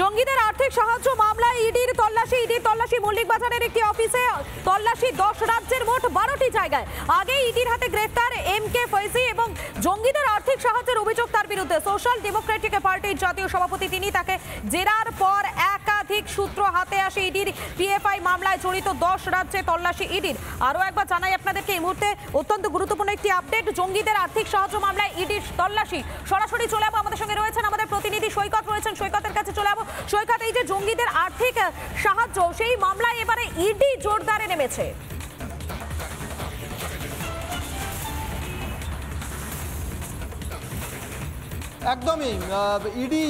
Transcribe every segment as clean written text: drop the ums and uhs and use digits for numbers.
জঙ্গিদের আর্থিক সাহায্য মামলায় ইডির তল্লাশি মল্লিক বাজারের একটি অফিসে তল্লাশি 10 রাজ্যের মোট 12টি জায়গায়। আগে ইডির হাতে গ্রেফতার এমকে ফৈজি এবং জঙ্গিদের আর্থিক সাহায্যের অভিযোগ তার বিরুদ্ধে। সোশ্যাল ডেমোক্রেটিক পার্টির জাতীয় সভাপতি তিনি। তাকে জেরার পর একাধিক সূত্র হাতে আসে ইডির। পিএফআই মামলায় জড়িত 10 রাজ্যে তল্লাশি ইডির। আরও একবার জানাই আপনাদেরকে এই মুহূর্তে অত্যন্ত গুরুত্বপূর্ণ একটি আপডেট। জঙ্গিদের আর্থিক সাহায্য মামলায় ইডির তল্লাশি। সরাসরি চলে যাবো, আমাদের সঙ্গে রয়েছেন আমাদের প্রতিনিধি সৈকত রয়েছেন, সৈকতের কাছে চলে যাবো। সৈকত, এই যে জঙ্গিদের আর্থিক সাহায্য, সেই মামলায় এবারে ইডি জোরদারে নেমেছে। একদমই ইডি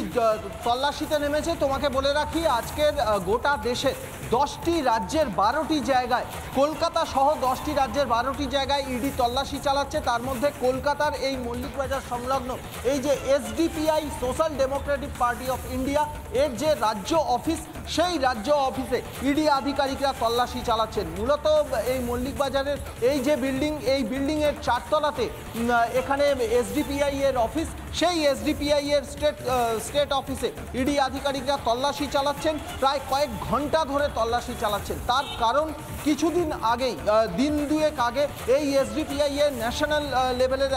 তল্লাশিতে নেমেছে। তোমাকে বলে রাখি, আজকের গোটা দেশে 10টি রাজ্যের 12টি জায়গায়, কলকাতা সহ 10টি রাজ্যের 12টি জায়গায় ইডি তল্লাশি চালাচ্ছে। তার মধ্যে কলকাতার এই মল্লিক বাজার সংলগ্ন এই যে SDPI, social Democratic party of India, এর যে রাজ্য অফিস, সেই রাজ্য অফিসে ইডি আধিকারিকরা তল্লাশি চালাচ্ছেন। মূলত এই মল্লিক বাজারের এই যে বিল্ডিং, এই বিল্ডিংয়ের 4 তলাতে এখানে এসডিপিআই এর অফিস। সেই এসডিপিআই এর স্টেট অফিসে ইডি আধিকারিকরা তল্লাশি চালাচ্ছেন। প্রায় কয়েক ঘন্টা ধরে তল্লাশি চালাচ্ছেন। তার কারণ, কিছুদিন আগেই, দিন দুয়েক আগে, এই এসডিপিআই এর ন্যাশনাল লেভেলের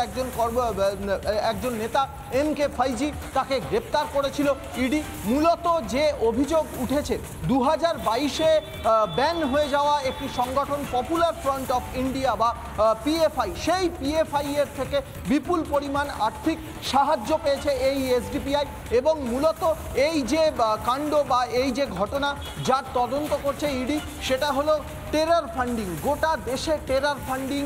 একজন নেতা এমকে ফৈজি, তাকে গ্রেপ্তার করেছিল ইডি। মূলত যে অভিযোগ উঠেছে, 2022-এ ব্যান হয়ে যাওয়া একটি সংগঠন পপুলার ফ্রন্ট অফ ইন্ডিয়া বা পিএফআই, সেই পিএফআই এর থেকে বিপুল পরিমাণ আর্থিক সাহায্য পেয়েছে এই এসডিপিআই। এবং মূলত এই যে কাণ্ড বা এই যে ঘটনা, যার তদন্ত করছে ইডি, সেটা হলো টেরার ফান্ডিং। গোটা দেশে টেরার ফান্ডিং,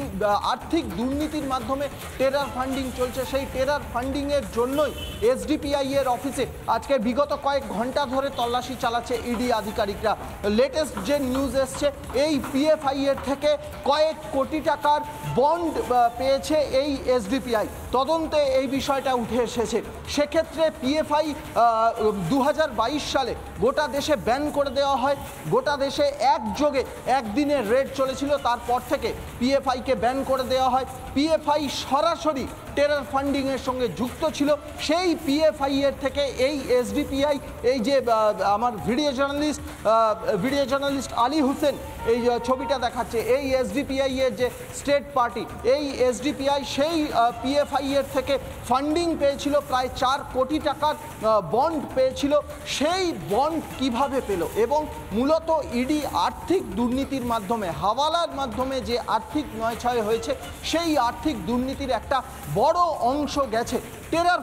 আর্থিক দুর্নীতির মাধ্যমে টেরার ফান্ডিং চলছে। সেই টেরার ফান্ডিংয়ের জন্যই এসডিপিআই এর অফিসে আজকে বিগত কয়েক ঘন্টা ধরে তল্লাশি চালাচ্ছে ইডি আধিকারিকরা। লেটেস্ট যে নিউজ এসছে, এই পিএফআই এর থেকে কয়েক কোটি টাকার বন্ড পেয়েছে এই এসডিপিআই। তদন্তে এই বিষয়টা উঠে এসেছে। সেক্ষেত্রে পিএফআই 2022 সালে গোটা দেশে ব্যান করে দেওয়া হয়। গোটা দেশে একযোগে একদিনের রেড চলেছিল। তারপর থেকে পিএফআইকে ব্যান করে দেওয়া হয়। পিএফআই সরাসরি টেরার ফান্ডিংয়ের সঙ্গে যুক্ত ছিল। সেই পিএফআই এর থেকে এই এসডিপিআই, এই যে আমার ভিডিও জার্নালিস্ট আলী হোসেন এই ছবিটা দেখাচ্ছে, এই এসডিপিআই এর যে স্টেট পার্টি, এই এসডিপিআই সেই পিএফআই এর থেকে ফান্ডিং পেয়েছিল। প্রায় 4 কোটি টাকার বন্ড পেয়েছিল। সেই বন্ড কিভাবে পেল এবং মূলত ইডি আর্থিক দুর্নীতির মাধ্যমে, হাওয়ালার মাধ্যমে যে আর্থিক নয়ছয় হয়েছে, সেই আর্থিক দুর্নীতির একটা বড় অংশ গেছে টেরার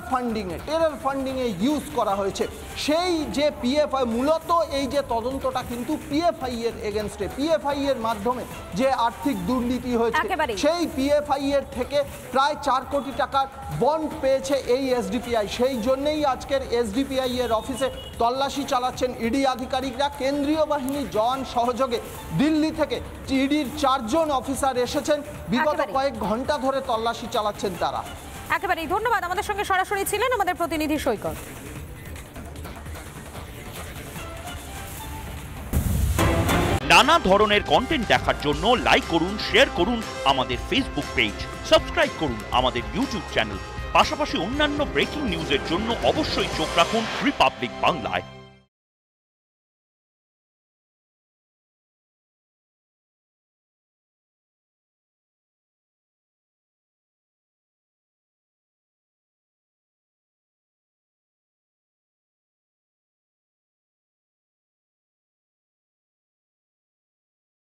ফান্ডিংয়ে ইউজ করা হয়েছে। সেই যে পিএফআই, মূলত এই যে তদন্তটা কিন্তু পিএফআই এর এগেনস্টে, পিএফআই এর মাধ্যমে যে আর্থিক দুর্নীতি হয়েছে, সেই পিএফআই এর থেকে প্রায় 4 কোটি টাকার বন্ড পেয়েছে এই এসডিপিআই। সেই জন্যেই আজকের এসডিপিআই এর অফিসে তল্লাশি চালাচ্ছেন ইডি আধিকারিকরা। কেন্দ্রীয় বাহিনীর জওয়ান সহযোগে দিল্লি থেকে ইডির 4 জন অফিসার এসেছেন। বিগত কয়েক ঘন্টা ধরে তল্লাশি চালাচ্ছেন তারা। একেবারেই ধন্যবাদ। আমাদের সঙ্গে সরাসরি ছিলেন আমাদের প্রতিনিধি সৈকত। নানা ধরনের কন্টেন্ট দেখার জন্য লাইক করুন, শেয়ার করুন আমাদের ফেসবুক পেজ, সাবস্ক্রাইব করুন আমাদের ইউটিউব চ্যানেল। পাশাপাশি অন্যান্য ব্রেকিং নিউজের জন্য অবশ্যই চোখ রাখুন রিপাবলিক বাংলায়।